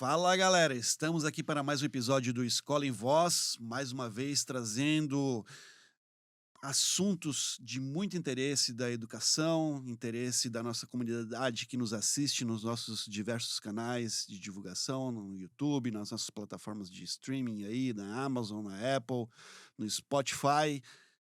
Fala galera, estamos aqui para mais um episódio do Escola em Voz, mais uma vez trazendo assuntos de muito interesse da educação, interesse da nossa comunidade que nos assiste nos nossos diversos canais de divulgação, no YouTube, nas nossas plataformas de streaming aí, na Amazon, na Apple, no Spotify,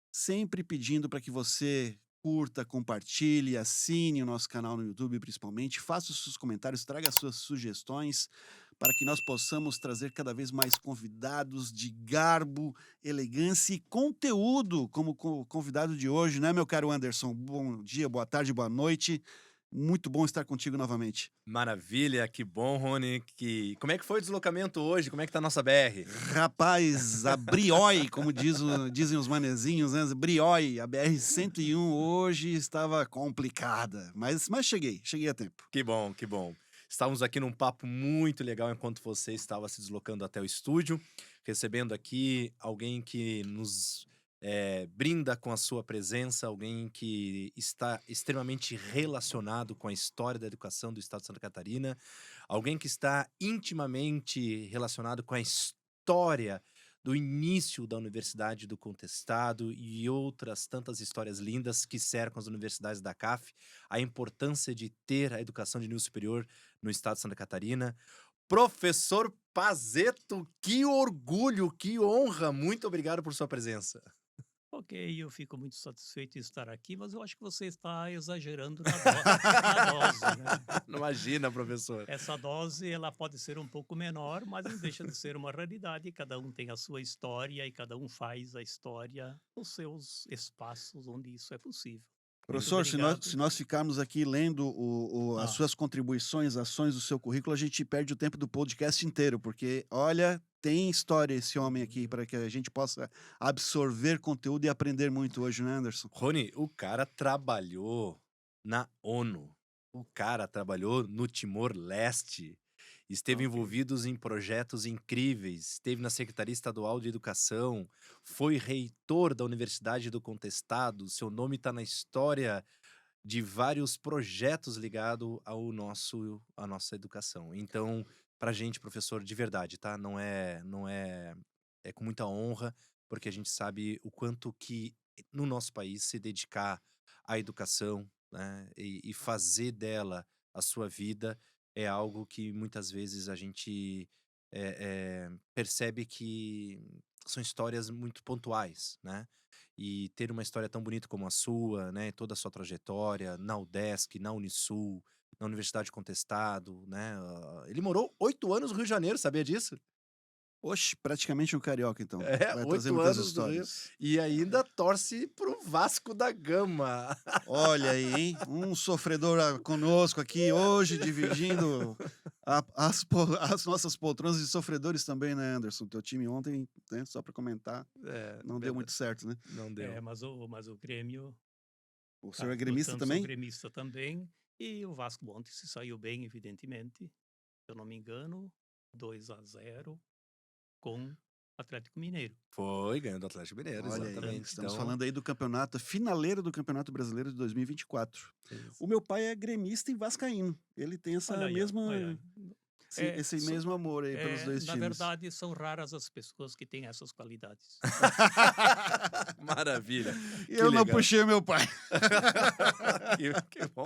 sempre pedindo para que você curta, compartilhe, assine o nosso canal no YouTube, principalmente, faça os seus comentários, traga as suas sugestões para que nós possamos trazer cada vez mais convidados de garbo, elegância e conteúdo, como o convidado de hoje, né, meu caro Anderson? Bom dia, boa tarde, boa noite. Muito bom estar contigo novamente. Maravilha, que bom, Rony. Como é que foi o deslocamento hoje? Como é que tá a nossa BR? Rapaz, a Brioi, como dizem os manezinhos, né? Brioi, a BR-101 hoje estava complicada, mas cheguei a tempo. Que bom, que bom. Estávamos aqui num papo muito legal enquanto você estava se deslocando até o estúdio, recebendo aqui alguém que nos brinda com a sua presença, alguém que está extremamente relacionado com a história da educação do estado de Santa Catarina, alguém que está intimamente relacionado com a história do início da Universidade do Contestado e outras tantas histórias lindas que cercam as universidades da CAF, a importância de ter a educação de nível superior no estado de Santa Catarina. Professor Pazeto, que orgulho, que honra! Muito obrigado por sua presença. Ok, eu fico muito satisfeito em estar aqui, mas eu acho que você está exagerando na dose, né? Não imagina, professor. Essa dose, ela pode ser um pouco menor, mas não deixa de ser uma realidade. Cada um tem a sua história e cada um faz a história nos seus espaços onde isso é possível. Muito Professor, se obrigado. nós ficarmos aqui lendo as Ah, suas contribuições, ações do seu currículo, a gente perde o tempo do podcast inteiro, porque, olha, tem história esse homem aqui para que a gente possa absorver conteúdo e aprender muito hoje, né, Anderson? Rony, o cara trabalhou na ONU. O cara trabalhou no Timor-Leste. Esteve ok. envolvido em projetos incríveis. Esteve na Secretaria Estadual de Educação. Foi reitor da Universidade do Contestado. Seu nome está na história de vários projetos ligados à nossa educação. Então, pra gente, professor, de verdade, tá? É com muita honra, porque a gente sabe o quanto que no nosso país se dedicar à educação, né, e fazer dela a sua vida é algo que muitas vezes a gente percebe que são histórias muito pontuais, né? E ter uma história tão bonita como a sua, né, toda a sua trajetória na UDESC, na Unisul, na Universidade Contestado, né, ele morou 8 anos no Rio de Janeiro, sabia disso? Oxe, praticamente um carioca, então. É, Vai trazer 8 muitas anos no Rio, histórias. e ainda torce para o Vasco da Gama. Olha aí, hein? Um sofredor conosco aqui hoje, dividindo as nossas poltronas de sofredores também, né, Anderson? Teu time ontem, né, só para comentar, É, não deu muito verdade, certo, né? não É, deu. mas o Grêmio O senhor está é gremista lutando, sou também? gremista também, e o Vasco ontem se saiu bem, evidentemente. Se eu não me engano, 2-0 com Atlético Mineiro. Foi, ganhou do Atlético Mineiro, Olha aí, exatamente, Portanto, estamos então falando aí do campeonato, finaleiro do Campeonato Brasileiro de 2024. O isso. meu pai é gremista e vascaíno. Ele tem olha essa aí, ó, olha mesma, aí. É, esse mesmo amor aí pelos dois na times. verdade, são raras as pessoas que têm essas qualidades. Maravilha, E que eu não legal. puxei meu pai. Que bom.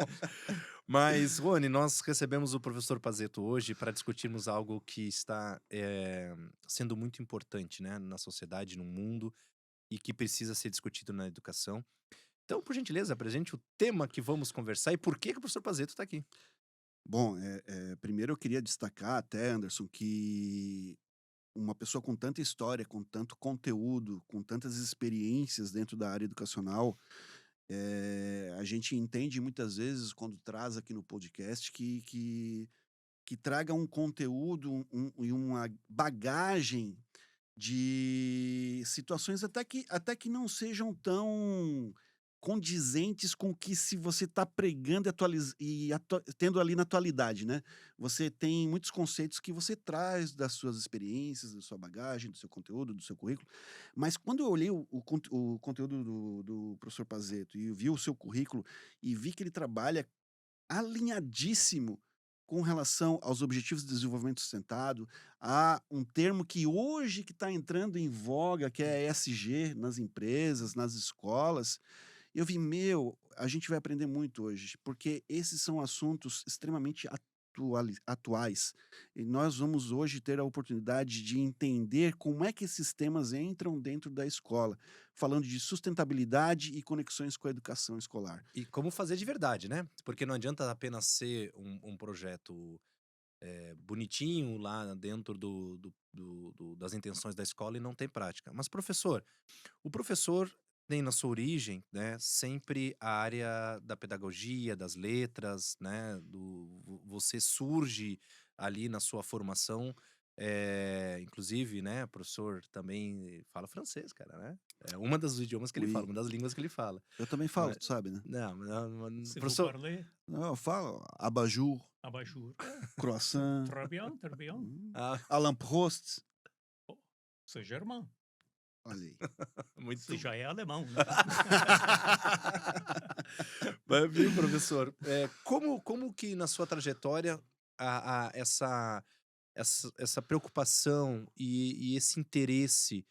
Mas, Rony, nós recebemos o professor Pazeto hoje para discutirmos algo que está sendo muito importante, né, na sociedade, no mundo, e que precisa ser discutido na educação. Então, por gentileza, apresente o tema que vamos conversar e por que o professor Pazeto está aqui. Bom, primeiro eu queria destacar até, Anderson, que uma pessoa com tanta história, com tanto conteúdo, com tantas experiências dentro da área educacional, a gente entende muitas vezes quando traz aqui no podcast que traga um conteúdo e uma bagagem de situações até que não sejam tão condizentes com o que se você está pregando tendo ali na atualidade, né. Você tem muitos conceitos que você traz das suas experiências, da sua bagagem, do seu conteúdo, do seu currículo, mas quando eu olhei o conteúdo do professor Pazeto e eu vi o seu currículo e vi que ele trabalha alinhadíssimo com relação aos Objetivos de Desenvolvimento Sustentado, há um termo que hoje que está entrando em voga, que é ESG nas empresas, nas escolas. Eu vi, meu, a gente vai aprender muito hoje, porque esses são assuntos extremamente atuais. E nós vamos hoje ter a oportunidade de entender como é que esses temas entram dentro da escola, falando de sustentabilidade e conexões com a educação escolar. E como fazer de verdade, né? Porque não adianta apenas ser um projeto bonitinho lá dentro das intenções da escola e não tem prática. Mas, professor, o professor tem na sua origem, né, sempre a área da pedagogia, das letras, né, você surge ali na sua formação, inclusive, né, o professor também fala francês, cara, né? É uma dos idiomas que ele fala, Oui, uma das línguas que ele fala. eu também falo, Mas, tu sabe, né? não, Se vous professor, parlez, Não, eu falo abajur, abajour. croissant, Très bien, très bien. ah, à lamprost. Oh, c'est germain. Olha aí. Você muito. já é alemão, né? Mas, viu, professor? Como que na sua trajetória essa preocupação e esse interesse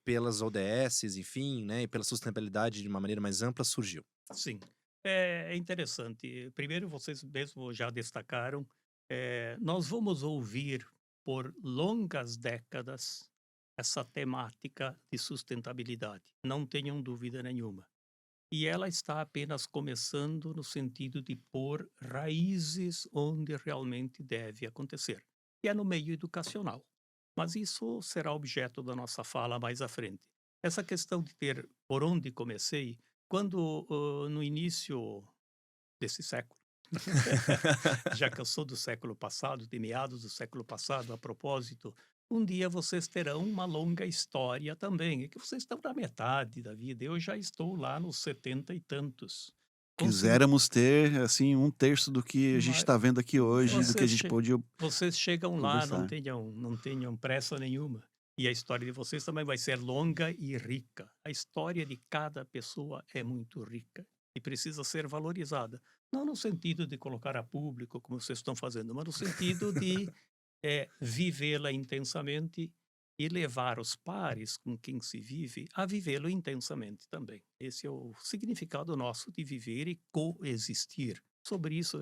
pelas ODSs, enfim, né, e pela sustentabilidade de uma maneira mais ampla surgiu? Sim, é interessante. Primeiro, vocês mesmo já destacaram, nós vamos ouvir por longas décadas essa temática de sustentabilidade, não tenham dúvida nenhuma. E ela está apenas começando no sentido de pôr raízes onde realmente deve acontecer, que é no meio educacional. Mas isso será objeto da nossa fala mais à frente. Essa questão de ter por onde comecei, quando no início desse século, já que eu sou do século passado, de meados do século passado, a propósito, um dia vocês terão uma longa história também, é que vocês estão na metade da vida, eu já estou lá nos 70 e tantos. Consegui, Quiséramos ter, assim, um terço do que a gente mas está vendo aqui hoje, do que a vocês, gente pôde vocês chegam lá, conversar. não tenham pressa nenhuma. E a história de vocês também vai ser longa e rica. A história de cada pessoa é muito rica e precisa ser valorizada. Não no sentido de colocar a público, como vocês estão fazendo, mas no sentido de vivê-la intensamente e levar os pares com quem se vive a vivê-lo intensamente também. Esse é o significado nosso de viver e coexistir. Sobre isso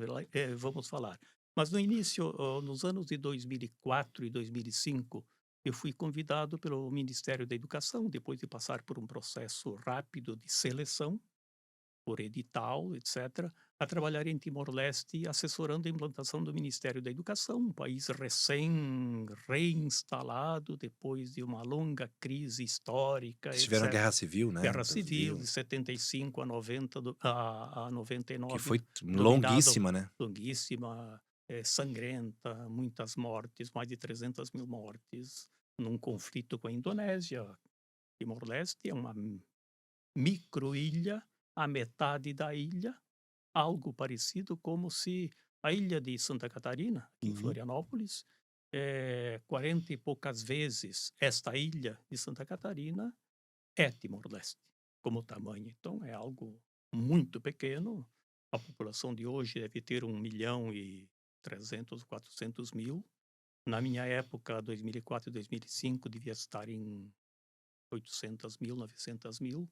vamos falar. Mas no início, nos anos de 2004 e 2005, eu fui convidado pelo Ministério da Educação, depois de passar por um processo rápido de seleção, por edital, etc., a trabalhar em Timor-Leste, assessorando a implantação do Ministério da Educação, um país recém-reinstalado depois de uma longa crise histórica, Vocês tiveram a etc. Guerra Civil, né, no Guerra Civil, Brasil, de 75 a 90, a que 99, foi dominado, longuíssima, né? longuíssima, sangrenta, muitas mortes, mais de 300 mil mortes, num conflito com a Indonésia. Timor-Leste é uma microilha, a metade da ilha, algo parecido como se a ilha de Santa Catarina, aqui em Uhum. Florianópolis, 40 e poucas vezes esta ilha de Santa Catarina é Timor-Leste, como tamanho. Então é algo muito pequeno. A população de hoje deve ter 1.300.000, 400.000. Na minha época, 2004 e 2005, devia estar em 800.000, 900.000,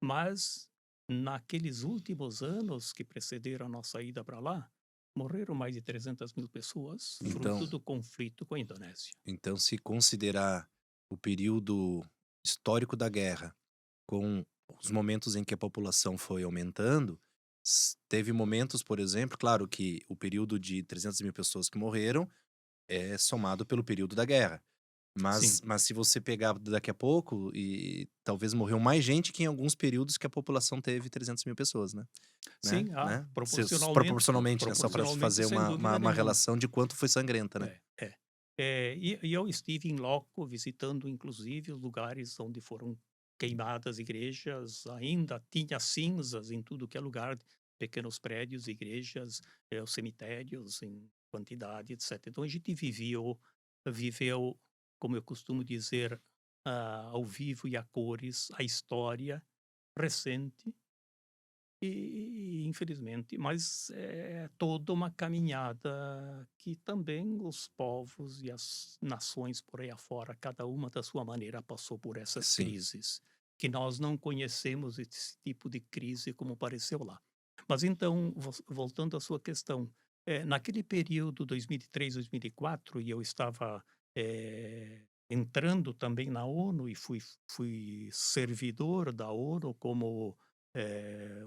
mas naqueles últimos anos que precederam a nossa ida para lá, morreram mais de 300.000 pessoas, fruto Então, do conflito com a Indonésia. então se considerar o período histórico da guerra com os momentos em que a população foi aumentando, teve momentos, por exemplo, claro que o período de 300 mil pessoas que morreram é somado pelo período da guerra. Sim, Mas se você pegar daqui a pouco, e talvez morreu mais gente que em alguns períodos que a população teve 300 mil pessoas, né? sim, proporcionalmente, Proporcionalmente, né? Só para se proporcionalmente, fazer sem dúvida uma nenhuma. relação de quanto foi sangrenta, né? É, é. E eu estive em loco, visitando inclusive os lugares onde foram queimadas igrejas, ainda tinha cinzas em tudo que é lugar, pequenos prédios, igrejas, os cemitérios em quantidade, etc. Então a gente viveu, como eu costumo dizer, ao vivo e a cores, a história recente infelizmente, mas é toda uma caminhada que também os povos e as nações por aí afora, cada uma da sua maneira, passou por essas Sim. crises, que nós não conhecemos esse tipo de crise como apareceu lá. Mas então, voltando à sua questão, naquele período 2003, 2004, e eu estava entrando também na ONU e fui servidor da ONU como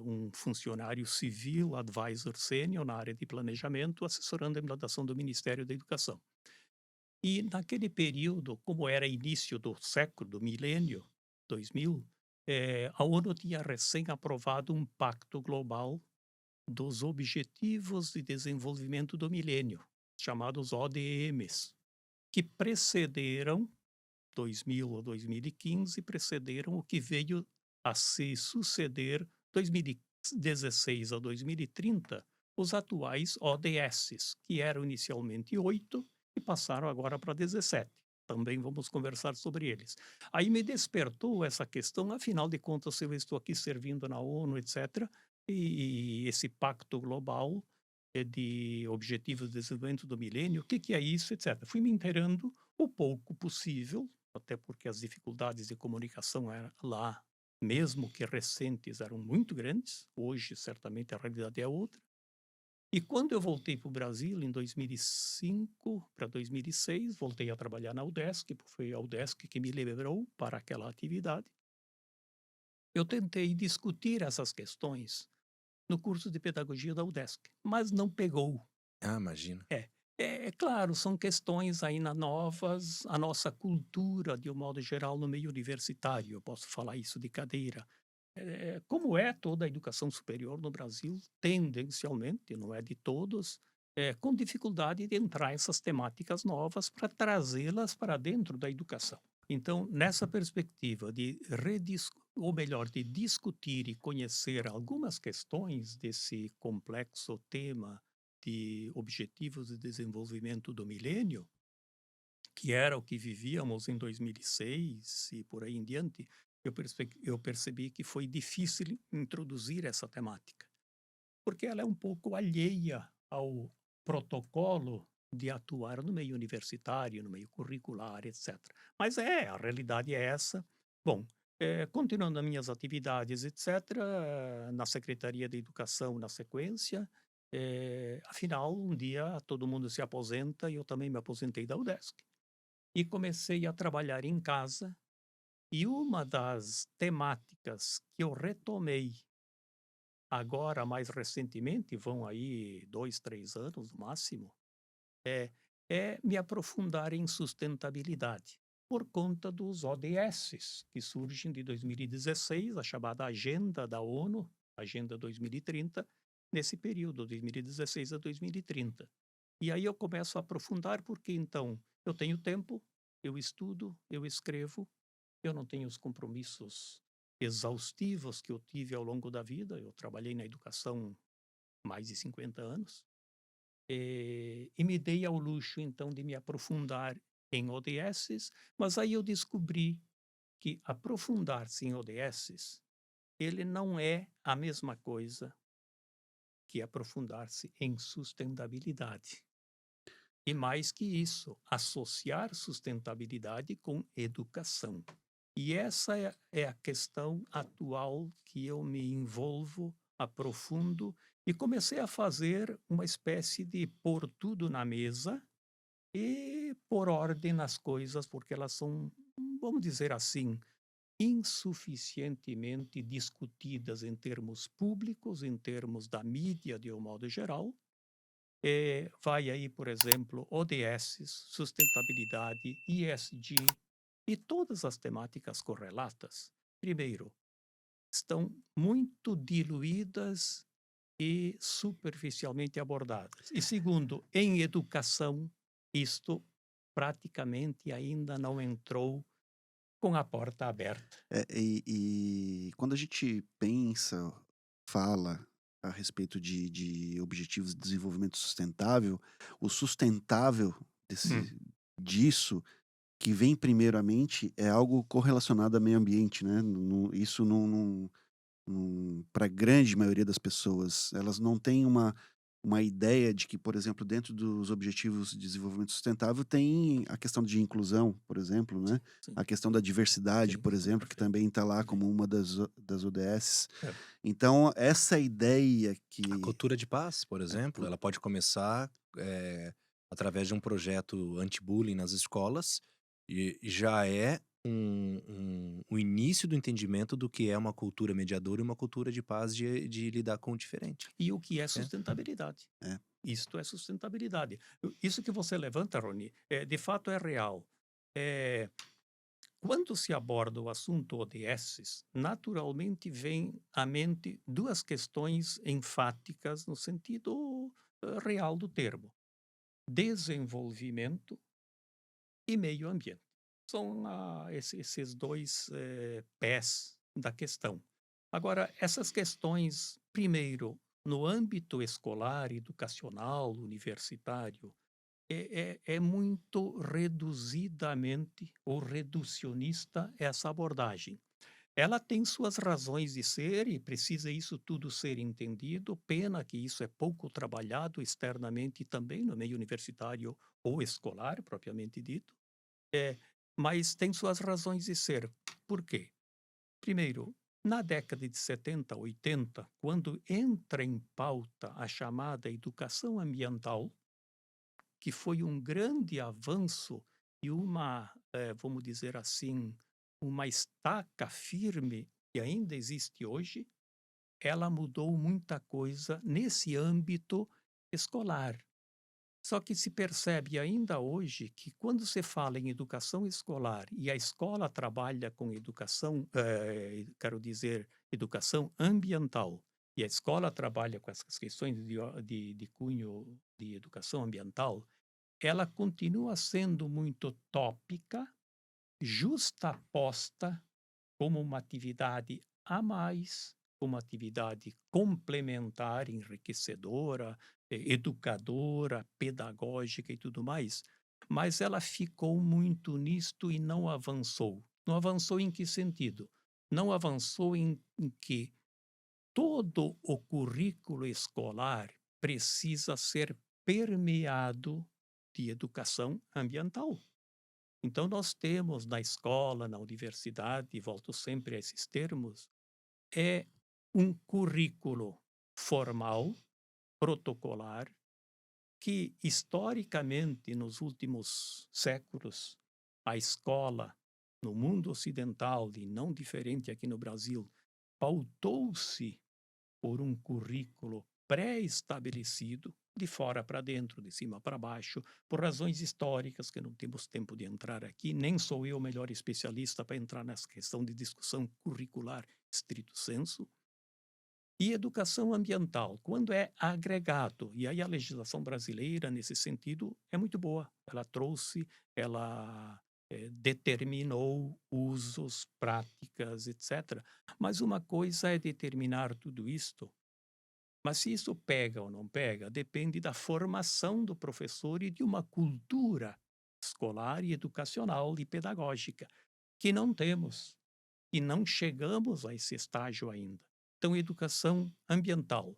um funcionário civil, advisor sênior na área de planejamento, assessorando a implantação do Ministério da Educação. E naquele período, como era início do século, do milênio 2000, a ONU tinha recém aprovado um pacto global dos Objetivos de Desenvolvimento do Milênio, chamados ODMs, que precederam 2000 ou 2015, precederam o que veio a se suceder 2016 a 2030, os atuais ODSs, que eram inicialmente 8 e passaram agora para 17. Também vamos conversar sobre eles. Aí me despertou essa questão, afinal de contas, eu estou aqui servindo na ONU, etc., e esse pacto global de Objetivos de Desenvolvimento do Milênio, o que, que é isso, etc. Fui me inteirando o pouco possível, até porque as dificuldades de comunicação lá, mesmo que recentes, eram muito grandes. Hoje, certamente, a realidade é outra. E quando eu voltei para o Brasil, em 2005 para 2006, voltei a trabalhar na UDESC, porque foi a UDESC que me levou para aquela atividade. Eu tentei discutir essas questões no curso de pedagogia da UDESC, mas não pegou. Ah, imagino. É claro, são questões ainda novas, a nossa cultura, de um modo geral, no meio universitário, eu posso falar isso de cadeira. Como é toda a educação superior no Brasil, tendencialmente, não é de todos, com dificuldade de entrar essas temáticas novas para trazê-las para dentro da educação. Então, nessa perspectiva de ou melhor, de discutir e conhecer algumas questões desse complexo tema de Objetivos de Desenvolvimento do Milênio, que era o que vivíamos em 2006 e por aí em diante, eu percebi que foi difícil introduzir essa temática, porque ela é um pouco alheia ao protocolo de atuar no meio universitário, no meio curricular, etc. Mas a realidade é essa. Bom, continuando as minhas atividades, etc., na Secretaria de Educação na sequência, afinal, um dia todo mundo se aposenta e eu também me aposentei da UDESC. E comecei a trabalhar em casa, e uma das temáticas que eu retomei agora, mais recentemente, vão aí 2, 3 anos no máximo, é, é me aprofundar em sustentabilidade, por conta dos ODSs, que surgem de 2016, a chamada Agenda da ONU, Agenda 2030, nesse período, 2016 a 2030. E aí eu começo a aprofundar, porque então eu tenho tempo, eu estudo, eu escrevo, eu não tenho os compromissos exaustivos que eu tive ao longo da vida. Eu trabalhei na educação mais de 50 anos, e me dei ao luxo, então, de me aprofundar em ODSs, mas aí eu descobri que aprofundar-se em ODSs, ele não é a mesma coisa que aprofundar-se em sustentabilidade. E mais que isso, associar sustentabilidade com educação. E essa é a questão atual que eu me envolvo, aprofundo e comecei a fazer uma espécie de pôr tudo na mesa e pôr ordem nas coisas, porque elas são, vamos dizer assim, insuficientemente discutidas em termos públicos, em termos da mídia de um modo geral. Vai aí, por exemplo, ODS, sustentabilidade, ESG e todas as temáticas correlatas. Primeiro, estão muito diluídas e superficialmente abordadas. E segundo, em educação, isto praticamente ainda não entrou com a porta aberta. E quando a gente pensa, fala a respeito de objetivos de desenvolvimento sustentável, o sustentável Hum, disso que vem primeiramente é algo correlacionado ao meio ambiente, né? Isso não. para a grande maioria das pessoas. Elas não têm uma ideia de que, por exemplo, dentro dos Objetivos de Desenvolvimento Sustentável tem a questão de inclusão, por exemplo, né? Sim, A questão da diversidade, sim, por sim, exemplo, que perfeito. também está lá Perfeito. como uma das ODS. É. Então, essa ideia A que cultura de paz, por a exemplo, cultura. ela pode começar, através de um projeto anti-bullying nas escolas, e já é o início do entendimento do que é uma cultura mediadora e uma cultura de paz de lidar com o diferente. E o que é É. sustentabilidade? É, Isto é sustentabilidade. Isso que você levanta, Rony, de fato é real. Eh, Quando se aborda o assunto ODSs, naturalmente vem à mente duas questões enfáticas no sentido real do termo: desenvolvimento e meio ambiente. São esses dois pés da questão. Agora, essas questões, primeiro, no âmbito escolar, educacional, universitário, é muito reduzidamente ou reducionista essa abordagem. Ela tem suas razões de ser e precisa isso tudo ser entendido. Pena que isso é pouco trabalhado externamente e também no meio universitário ou escolar, propriamente dito. É, mas tem suas razões de ser. Por quê? Primeiro, na década de 70, 80, quando entra em pauta a chamada educação ambiental, que foi um grande avanço e uma, vamos dizer assim, uma estaca firme que ainda existe hoje, ela mudou muita coisa nesse âmbito escolar. Só que se percebe ainda hoje que quando se fala em educação escolar e a escola trabalha com educação, quero dizer, educação ambiental, e a escola trabalha com essas questões de cunho de educação ambiental, ela continua sendo muito tópica, justaposta como uma atividade a mais, como atividade complementar, enriquecedora, educadora, pedagógica e tudo mais, mas ela ficou muito nisto e não avançou. Não avançou em que sentido? Não avançou em que todo o currículo escolar precisa ser permeado de educação ambiental. Então, nós temos na escola, na universidade, e volto sempre a esses termos, é um currículo formal, protocolar, que historicamente, nos últimos séculos, a escola, no mundo ocidental, e não diferente aqui no Brasil, pautou-se por um currículo pré-estabelecido, de fora para dentro, de cima para baixo, por razões históricas que não temos tempo de entrar aqui, nem sou eu o melhor especialista para entrar nessa questão de discussão curricular estrito sensu. E educação ambiental, quando é agregado, e aí a legislação brasileira, nesse sentido, é muito boa. Ela trouxe, ela determinou usos, práticas, etc. Mas uma coisa é determinar tudo isto, mas se isso pega ou não pega, depende da formação do professor e de uma cultura escolar e educacional e pedagógica, que não temos, e não chegamos a esse estágio ainda. Então, educação ambiental,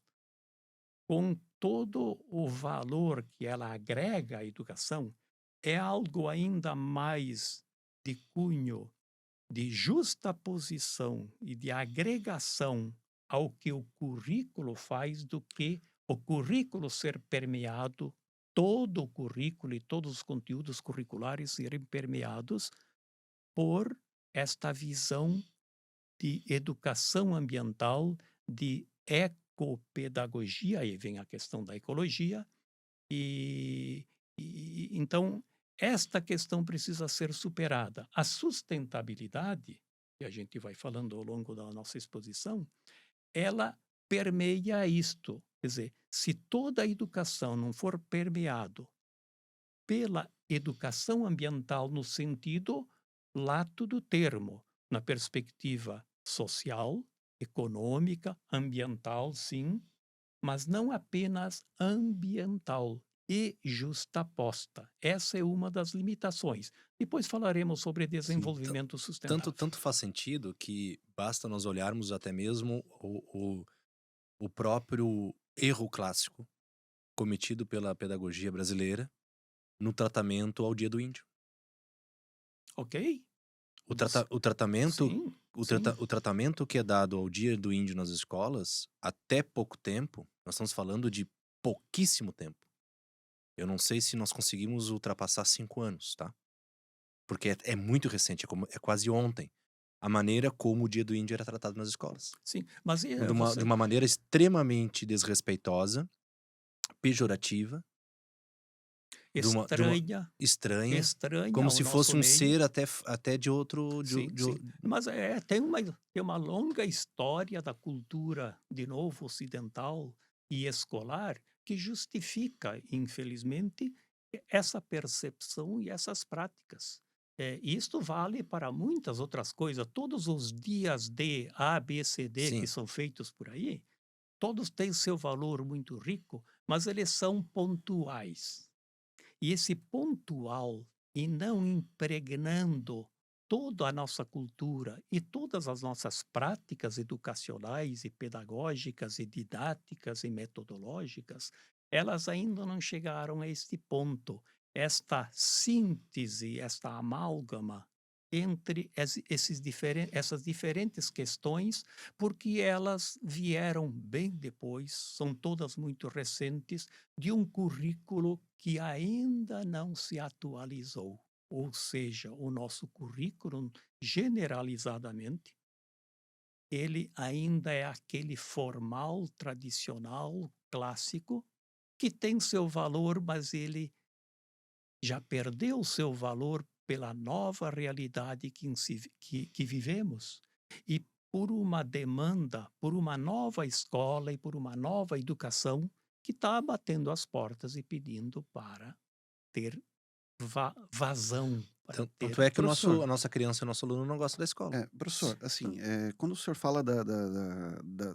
com todo o valor que ela agrega à educação, é algo ainda mais de cunho de justaposição e de agregação ao que o currículo faz do que o currículo ser permeado, todo o currículo e todos os conteúdos curriculares serem permeados por esta visão de educação ambiental, de ecopedagogia, aí vem a questão da ecologia, então esta questão precisa ser superada. A sustentabilidade, que a gente vai falando ao longo da nossa exposição, ela permeia isto. Quer dizer, se toda a educação não for permeado pela educação ambiental no sentido lato do termo, na perspectiva social, econômica, ambiental, sim, mas não apenas ambiental. e justaposta. Essa é uma das limitações. Depois falaremos sobre Sim, desenvolvimento tanto, sustentável. tanto faz sentido que basta nós olharmos até mesmo o próprio erro clássico cometido pela pedagogia brasileira no tratamento ao Dia do Índio. Ok? O, Você, o tratamento sim, sim, o tratamento que é dado ao Dia do Índio nas escolas, até pouco tempo, nós estamos falando de pouquíssimo tempo. Eu não sei se nós conseguimos ultrapassar 5 anos, tá? Porque é muito recente, é quase ontem, a maneira como o Dia do Índio era tratado nas escolas. sim. Mas De você uma maneira extremamente desrespeitosa, pejorativa, de uma estranha, estranha, estranha como ao se nosso fosse um meio. ser até de outro, Sim, sim. Mas tem uma longa história da cultura, de novo, ocidental e escolar, que justifica, infelizmente, essa percepção e essas práticas. Isto vale para muitas outras coisas. Todos os dias de A, B, C, D que sim, são feitos por aí, todos têm seu valor muito rico, mas eles são pontuais. E esse pontual e não impregnando toda a nossa cultura e todas as nossas práticas educacionais e pedagógicas e didáticas e metodológicas, elas ainda não chegaram a este ponto, esta síntese, esta amálgama entre essas diferentes questões, porque elas vieram bem depois, são todas muito recentes, de um currículo que ainda não se atualizou. Ou seja, o nosso currículo, generalizadamente, ele ainda é aquele formal, tradicional, clássico, que tem seu valor, mas ele já perdeu seu valor pela nova realidade que vivemos. E por uma demanda, por uma nova escola e por uma nova educação que está batendo as portas e pedindo para ter vazão, para tanto ter. é que Professor, a nossa criança e o nosso aluno não gosta da escola. professor, assim, quando o senhor fala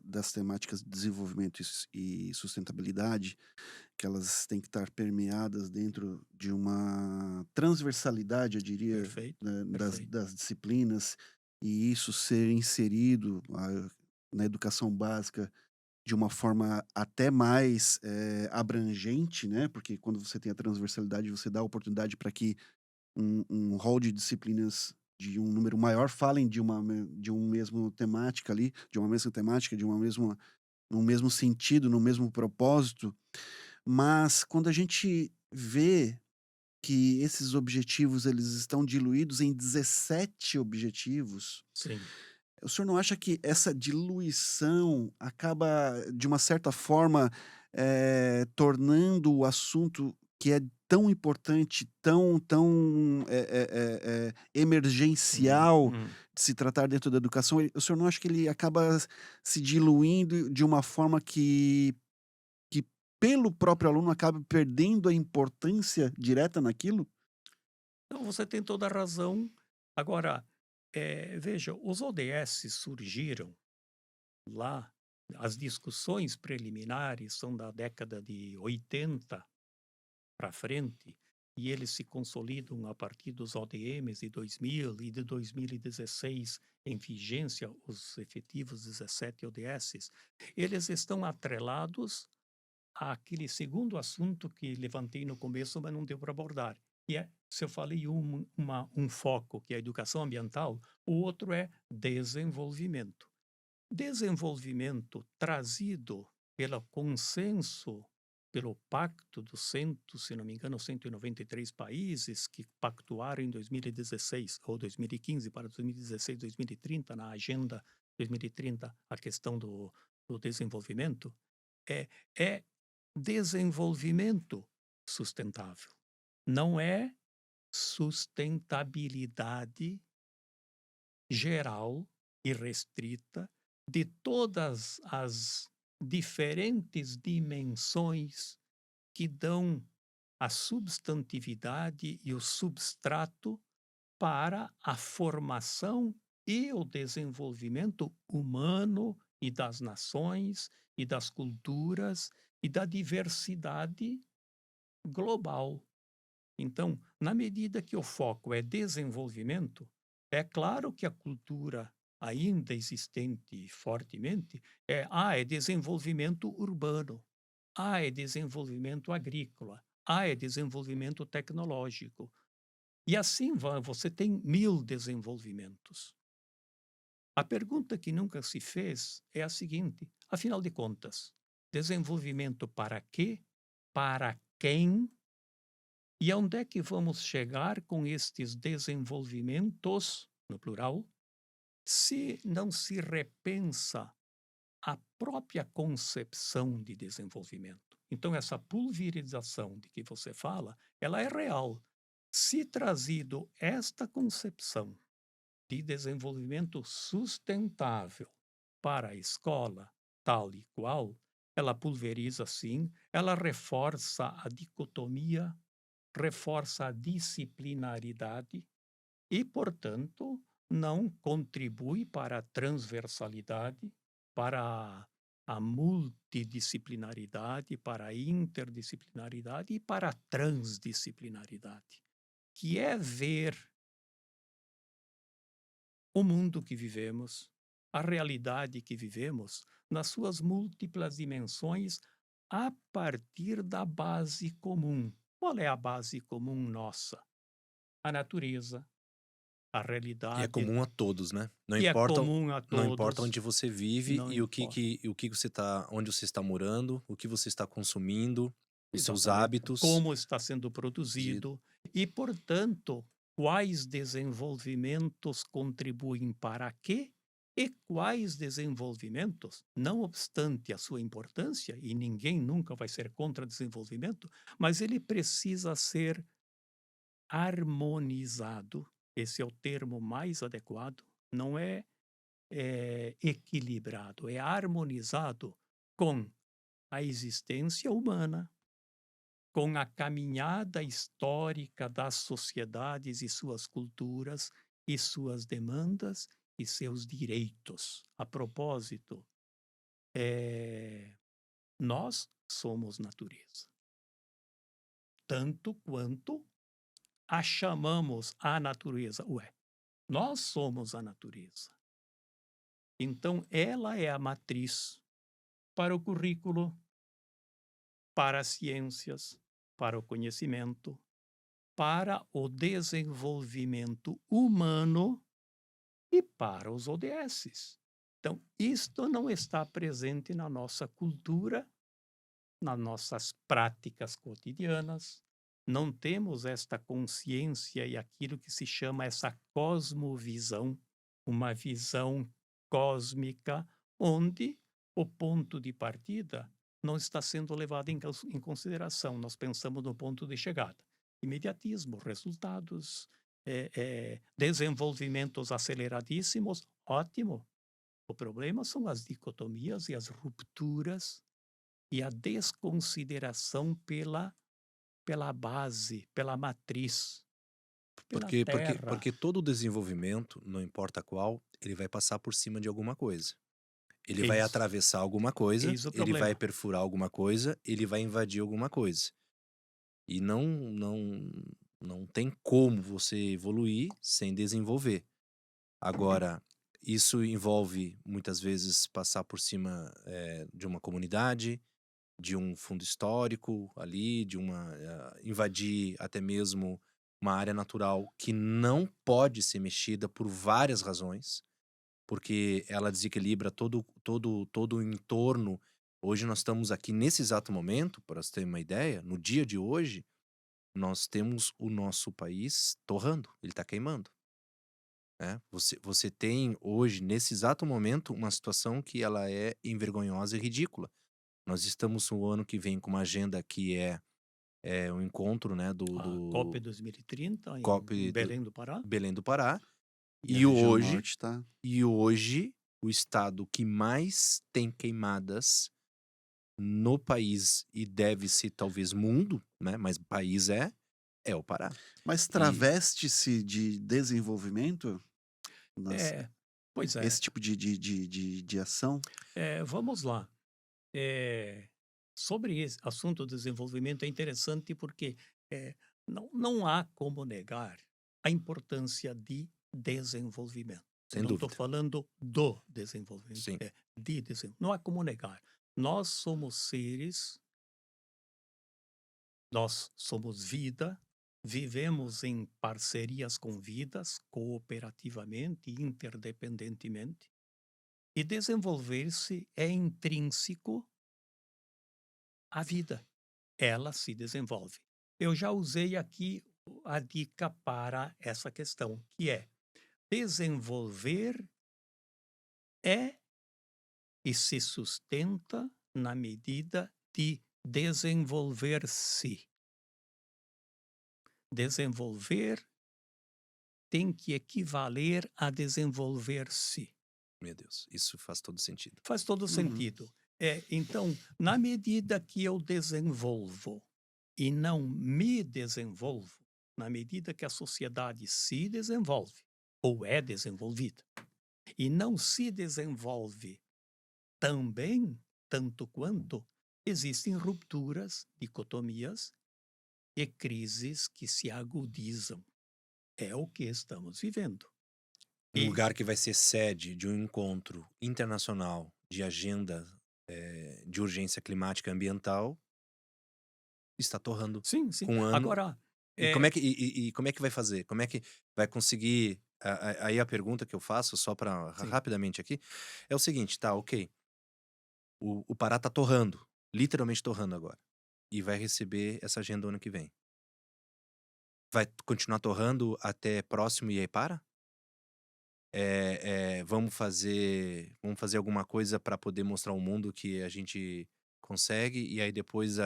das temáticas de desenvolvimento e sustentabilidade, que elas têm que estar permeadas dentro de uma transversalidade, eu diria, Perfeito, né, perfeito. das disciplinas, e isso ser inserido na educação básica de uma forma até mais abrangente, né? Porque quando você tem a transversalidade, você dá oportunidade para que um rol de disciplinas de um número maior falem de um mesmo temática ali, de uma mesma temática, de uma mesma, no mesmo sentido, no mesmo propósito. Mas quando a gente vê que esses objetivos eles estão diluídos em 17 objetivos, Sim. o senhor não acha que essa diluição acaba, de uma certa forma, tornando o assunto que é tão importante, tão emergencial Hum. de se tratar dentro da educação, o senhor não acha que ele acaba se diluindo de uma forma que pelo próprio aluno acaba perdendo a importância direta naquilo? Então, você tem toda a razão. Agora, veja, os ODS surgiram lá, as discussões preliminares são da década de 80 para frente, e eles se consolidam a partir dos ODMs de 2000 e de 2016 em vigência os efetivos 17 ODS. Eles estão atrelados àquele segundo assunto que levantei no começo, mas não deu para abordar, que é, se eu falei um foco, que é a educação ambiental, o outro é desenvolvimento. Desenvolvimento trazido pelo consenso, pelo pacto dos se não me engano, 193 países que pactuaram em 2016 ou 2015 para 2016, 2030, na agenda 2030, a questão do desenvolvimento, é, é desenvolvimento sustentável. Não é sustentabilidade geral e restrita de todas as diferentes dimensões que dão a substantividade e o substrato para a formação e o desenvolvimento humano e das nações e das culturas e da diversidade global. Então, na medida que o foco é desenvolvimento, é claro que a cultura ainda existente fortemente é desenvolvimento urbano, é desenvolvimento agrícola, é desenvolvimento tecnológico. E assim vai, você tem 1000 desenvolvimentos. A pergunta que nunca se fez é a seguinte: afinal de contas, desenvolvimento para quê? Para quem? E aonde é que vamos chegar com estes desenvolvimentos, no plural, se não se repensa a própria concepção de desenvolvimento? Então, essa pulverização de que você fala, ela é real. Se trazido esta concepção de desenvolvimento sustentável para a escola, tal e qual, ela pulveriza sim, ela reforça a dicotomia, reforça a disciplinaridade e, portanto, não contribui para a transversalidade, para a multidisciplinaridade, para a interdisciplinaridade e para a transdisciplinaridade, que é ver o mundo que vivemos, a realidade que vivemos, nas suas múltiplas dimensões, a partir da base comum. Qual é a base comum nossa? A natureza, a E é realidade, comum a todos, né? que é comum a Não importa todos, onde você vive não e importa. o que você tá, onde você está morando, o que você está consumindo, os seus Exatamente. hábitos. Como está sendo De, produzido e, portanto, quais desenvolvimentos contribuem para quê e quais desenvolvimentos, não obstante a sua importância, e ninguém nunca vai ser contra desenvolvimento, mas ele precisa ser harmonizado. Esse é o termo mais adequado. Não é equilibrado, é harmonizado com a existência humana, com a caminhada histórica das sociedades e suas culturas e suas demandas e seus direitos. A propósito, nós somos natureza, tanto quanto a chamamos a natureza. Ué, nós somos a natureza. Então, ela é a matriz para o currículo, para as ciências, para o conhecimento, para o desenvolvimento humano e para os ODSs. Então, isto não está presente na nossa cultura, nas nossas práticas cotidianas. Não temos esta consciência e aquilo que se chama essa cosmovisão, uma visão cósmica, onde o ponto de partida não está sendo levado em consideração. Nós pensamos no ponto de chegada. Imediatismo, resultados, desenvolvimentos aceleradíssimos, ótimo. O problema são as dicotomias e as rupturas e a desconsideração pela base, pela matriz, pela terra. porque todo desenvolvimento, não importa qual, ele vai passar por cima de alguma coisa. Ele vai Eis, atravessar alguma coisa, eis o ele vai problema. perfurar alguma coisa, ele vai invadir alguma coisa. E não tem como você evoluir sem desenvolver. Agora, isso envolve muitas vezes passar por cima de uma comunidade, de um fundo histórico ali, invadir até mesmo uma área natural que não pode ser mexida por várias razões, porque ela desequilibra todo o entorno. Hoje nós estamos aqui nesse exato momento, para você ter uma ideia, no dia de hoje, nós temos o nosso país torrando, ele está queimando, né? Você tem hoje, nesse exato momento, uma situação que ela é envergonhosa e ridícula. Nós estamos no ano que vem com uma agenda que é um encontro, né, A COP 2030 em COP do Belém do Pará. Belém do Pará, E a e região hoje norte está. e hoje o estado que mais tem queimadas no país e deve-se talvez mundo, né, mas país é o Pará. Mas E traveste-se de desenvolvimento nas, É, pois esse é, tipo de ação? vamos lá. É, sobre esse assunto do desenvolvimento é interessante porque não há como negar a importância de desenvolvimento. Eu Sem não estou dúvida. falando do desenvolvimento, Sim. de desenvolvimento. Não há como negar. Nós somos seres, nós somos vida, vivemos em parcerias com vidas, cooperativamente e interdependentemente, e desenvolver-se é intrínseco à vida. Ela se desenvolve. Eu já usei aqui a dica para essa questão, que é desenvolver é e se sustenta na medida de desenvolver-se. Desenvolver tem que equivaler a desenvolver-se. Meu Deus, isso faz todo sentido. Faz todo Uhum. sentido. Então, na medida que eu desenvolvo e não me desenvolvo, na medida que a sociedade se desenvolve ou é desenvolvida e não se desenvolve também, tanto quanto, existem rupturas, dicotomias e crises que se agudizam. É o que estamos vivendo. Um E, lugar que vai ser sede de um encontro internacional de agenda de urgência climática e ambiental está torrando sim, sim. com um ano. Agora, E como é é, que, e como é que vai fazer? Como é que vai conseguir? Aí a pergunta que eu faço, só para sim, rapidamente aqui, é o seguinte, tá, ok. O Pará tá torrando, literalmente torrando agora. E vai receber essa agenda ano que vem. Vai continuar torrando até próximo e aí para? Vamos fazer alguma coisa para poder mostrar ao mundo que a gente consegue, e aí depois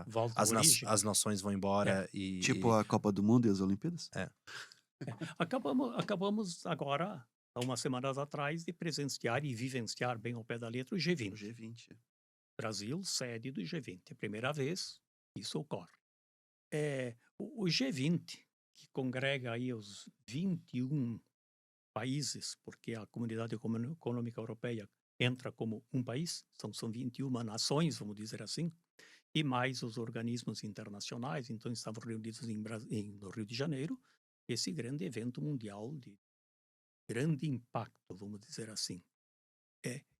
volta à origem. as nações vão É, embora Tipo a Copa do Mundo e as Olimpíadas? é. acabamos agora, há umas semanas atrás, de presenciar e vivenciar bem ao pé da letra o O G20. G20. Brasil, sede do G20. É a primeira vez que isso ocorre. O G20, que congrega aí os 21 países, porque a Comunidade Econômica Europeia entra como um país, são 21 nações, vamos dizer assim, e mais os organismos internacionais, então estavam reunidos no Rio de Janeiro, esse grande evento mundial de grande impacto, vamos dizer assim.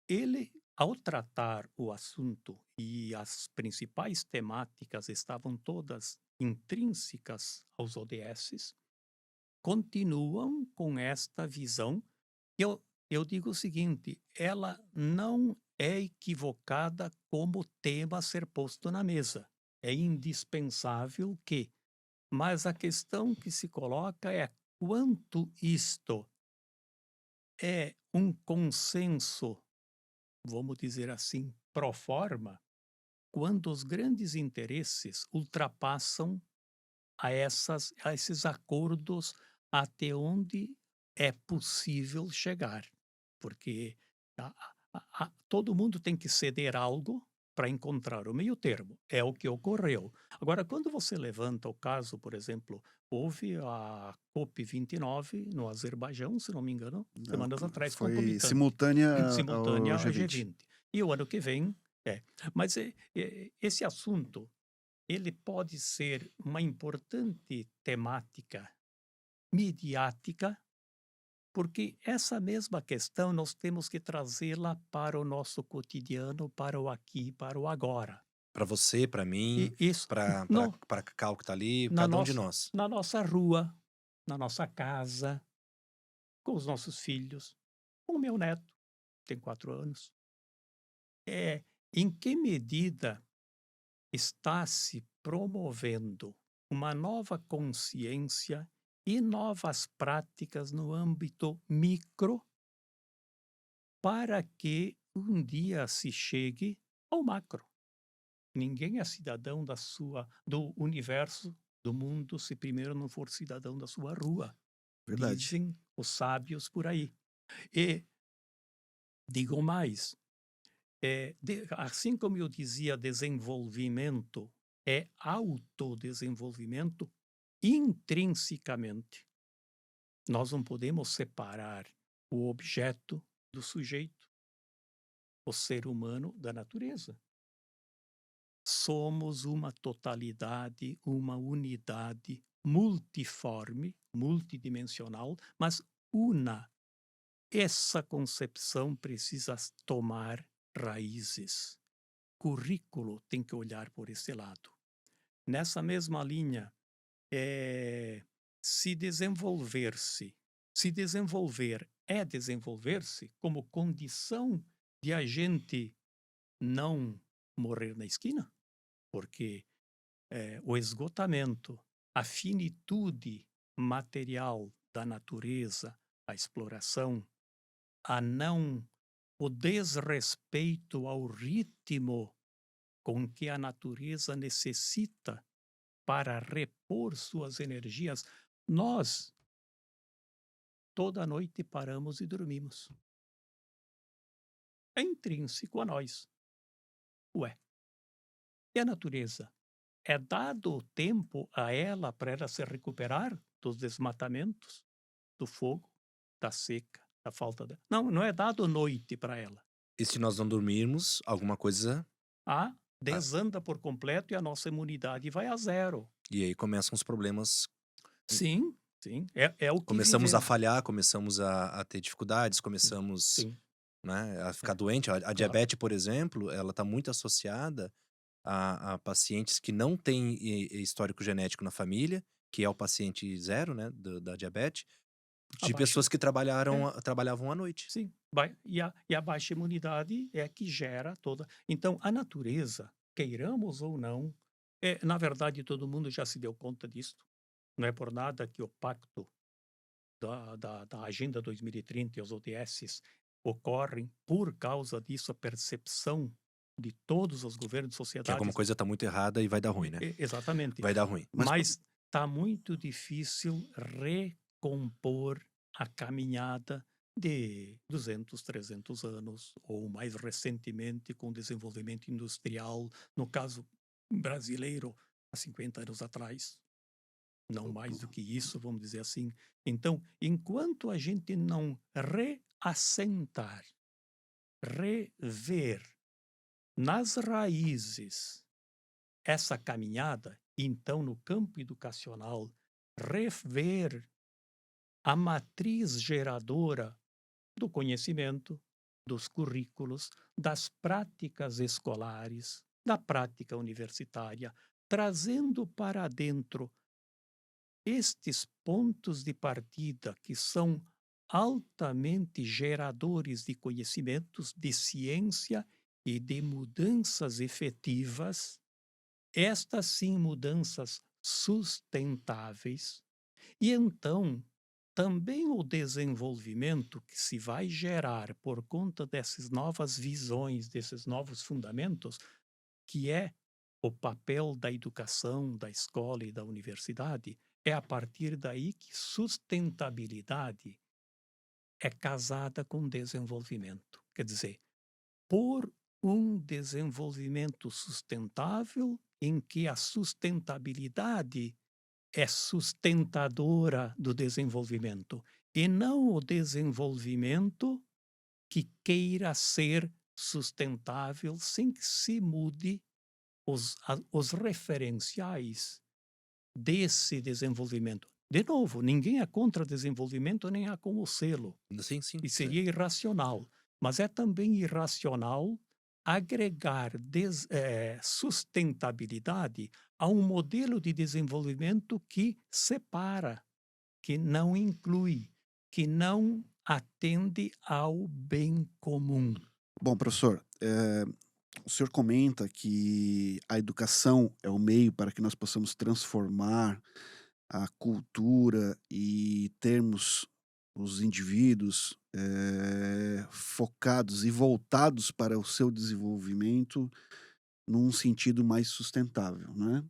Ele, ao tratar o assunto e as principais temáticas estavam todas intrínsecas aos ODSs, continuam com esta visão. Eu digo o seguinte: ela não é equivocada como tema a ser posto na mesa. É indispensável que. Mas a questão que se coloca é quanto isto é um consenso, vamos dizer assim, pro forma, quando os grandes interesses ultrapassam a esses acordos até onde é possível chegar. Porque todo mundo tem que ceder algo para encontrar o meio termo. É o que ocorreu. Agora, quando você levanta o caso, por exemplo, houve a COP29 no Azerbaijão, se não me engano, Não, semanas atrás, foi concomitante, simultânea simultânea ao a G20. G20. E o ano que vem é. Mas esse assunto ele pode ser uma importante temática midiática, porque essa mesma questão nós temos que trazê-la para o nosso cotidiano, para o aqui, para o agora. Para você, para mim, E isso para no, Cacau que tá ali, na, cada um de nossa, nós. na nossa rua, na nossa casa, com os nossos filhos, com o meu neto, tem 4 anos. Em que medida está se promovendo uma nova consciência e novas práticas no âmbito micro para que um dia se chegue ao macro. Ninguém é cidadão do universo, do mundo, se primeiro não for cidadão da sua rua, Verdade. dizem os sábios por aí. E digo mais, assim como eu dizia, desenvolvimento é autodesenvolvimento intrinsecamente. Nós não podemos separar o objeto do sujeito, o ser humano da natureza. somos uma totalidade, uma unidade multiforme, multidimensional, mas una. Essa concepção precisa tomar raízes. Currículo tem que olhar por esse lado. Nessa mesma linha, se desenvolver-se, se desenvolver é desenvolver-se como condição de a gente não morrer na esquina, porque o esgotamento, a finitude material da natureza, a exploração, a não o desrespeito ao ritmo com que a natureza necessita para repor suas energias, nós toda noite paramos e dormimos. É intrínseco a nós. Ué, e a natureza? É dado o tempo a ela para ela se recuperar dos desmatamentos, do fogo, da seca, da falta de... Não, não é dado noite para ela. E se nós não dormirmos, alguma coisa. Ah, desanda por completo e a nossa imunidade vai a zero. E aí começam os problemas. Sim, sim. É o que Começamos a vivemos. falhar, começamos a ter dificuldades, começamos, Sim, né, a ficar É, doente. A claro. diabetes, por exemplo, ela está muito associada a pacientes que não têm histórico genético na família, que é o paciente zero, né, da diabetes, A de baixa, pessoas que trabalhavam à noite. sim. E a baixa imunidade é que gera toda. Então, a natureza, queiramos ou não, na verdade, todo mundo já se deu conta disso. Não é por nada que o pacto da Agenda 2030 e os ODSs ocorrem por causa disso, a percepção de todos os governos, Que alguma sociedades. coisa está muito errada e vai dar ruim, né? Exatamente. Vai dar ruim. Mas está muito difícil recompor a caminhada de 200, 300 anos, ou mais recentemente com o desenvolvimento industrial, no caso brasileiro, há 50 anos atrás. Não mais do que isso, vamos dizer assim. Então, enquanto a gente não reassentar, rever nas raízes essa caminhada, então, no campo educacional, rever a matriz geradora do conhecimento, dos currículos, das práticas escolares, da prática universitária, trazendo para dentro estes pontos de partida que são altamente geradores de conhecimentos, de ciência e de mudanças efetivas, estas sim mudanças sustentáveis, e então também o desenvolvimento que se vai gerar por conta dessas novas visões, desses novos fundamentos, que é o papel da educação, da escola e da universidade, é a partir daí que sustentabilidade é casada com desenvolvimento. Quer dizer, por um desenvolvimento sustentável em que a sustentabilidade é sustentadora do desenvolvimento e não o desenvolvimento que queira ser sustentável sem que se mude os referenciais desse desenvolvimento. De novo, ninguém é contra desenvolvimento nem há como sê-lo. Sim, sim. E seria irracional. Mas é também irracional agregar sustentabilidade a um modelo de desenvolvimento que separa, que não inclui, que não atende ao bem comum. Bom, professor, o senhor comenta que a educação é o meio para que nós possamos transformar a cultura e termos os indivíduos focados e voltados para o seu desenvolvimento num sentido mais sustentável, né?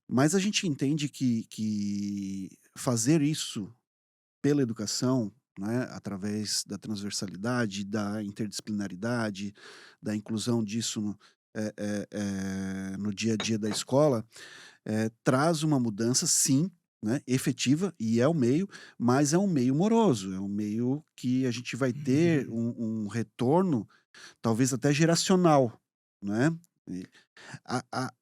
Mas a gente entende que fazer isso pela educação, né, através da transversalidade, da interdisciplinaridade, da inclusão disso no dia a dia da escola, traz uma mudança, sim, né, efetiva, e é o meio, mas é um meio moroso, é um meio que a gente vai ter um retorno, talvez até geracional, né? A a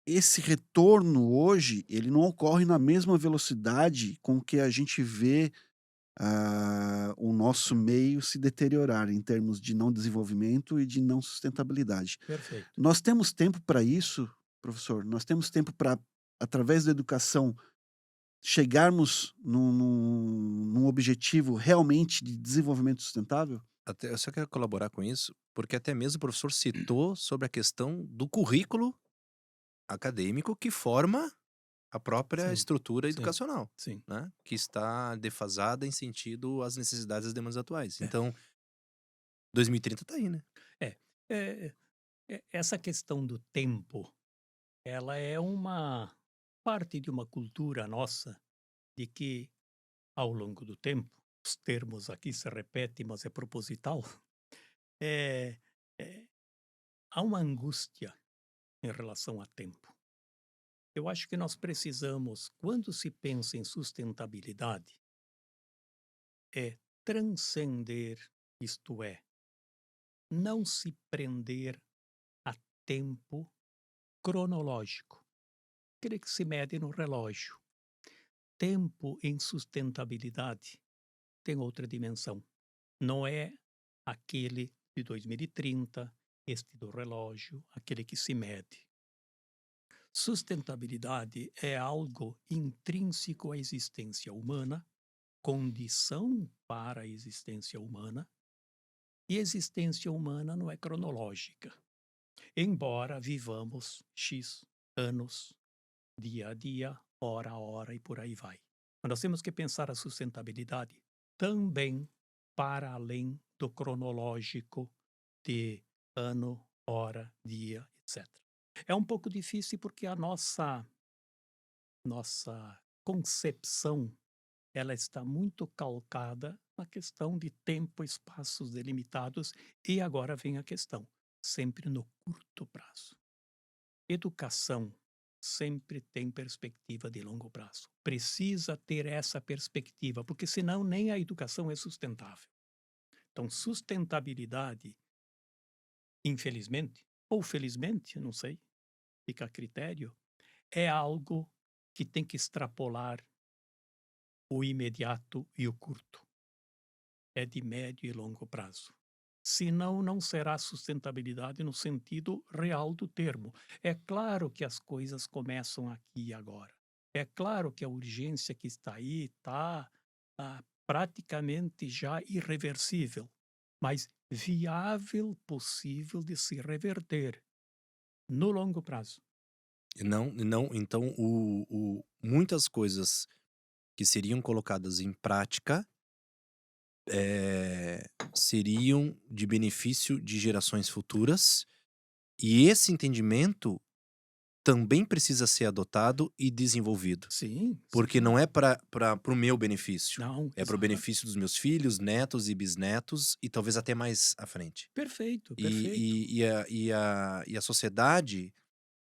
esse retorno hoje, ele não ocorre na mesma velocidade com que a gente vê, o nosso meio se deteriorar em termos de não desenvolvimento e de não sustentabilidade. Perfeito. Nós temos tempo para isso, professor? Nós temos tempo para, através da educação, chegarmos num objetivo realmente de desenvolvimento sustentável? Até eu só quero colaborar com isso, porque até mesmo o professor citou sobre a questão do currículo acadêmico que forma a própria Sim, estrutura sim, educacional, sim. né, que está defasada em sentido às necessidades das demandas atuais. É. Então, 2030 tá aí, né. É. É, essa questão do tempo, ela é uma parte de uma cultura nossa, de que, ao longo do tempo, os termos aqui se repetem, mas é proposital, eh eh, há uma angústia em relação a tempo. Eu acho que nós precisamos, quando se pensa em sustentabilidade, é transcender, isto é, não se prender a tempo cronológico, aquele que se mede no relógio. Tempo em sustentabilidade tem outra dimensão. Não é aquele de 2030, este do relógio, aquele que se mede. Sustentabilidade é algo intrínseco à existência humana, condição para a existência humana, e a existência humana não é cronológica. Embora vivamos X anos, dia a dia, hora a hora e por aí vai. Mas nós temos que pensar a sustentabilidade também para além do cronológico de ano, hora, dia, etc. É um pouco difícil porque a nossa concepção ela está muito calcada na questão de tempo, espaços delimitados e agora vem a questão, sempre no curto prazo. Educação sempre tem perspectiva de longo prazo. Precisa ter essa perspectiva, porque senão nem a educação é sustentável. Então, sustentabilidade, infelizmente, ou felizmente, não sei, fica a critério, é algo que tem que extrapolar o imediato e o curto. É de médio e longo prazo. Senão, não será sustentabilidade no sentido real do termo. É claro que as coisas começam aqui e agora. É claro que a urgência que está aí está praticamente já irreversível, mas viável, possível de se reverter no longo prazo. E não então muitas coisas que seriam colocadas em prática, seriam de benefício de gerações futuras, e esse entendimento também precisa ser adotado e desenvolvido. Sim, Porque sim. não é para o meu benefício, Não, é para o exato. benefício dos meus filhos, netos e bisnetos e talvez até mais à frente. Perfeito, perfeito. E a sociedade,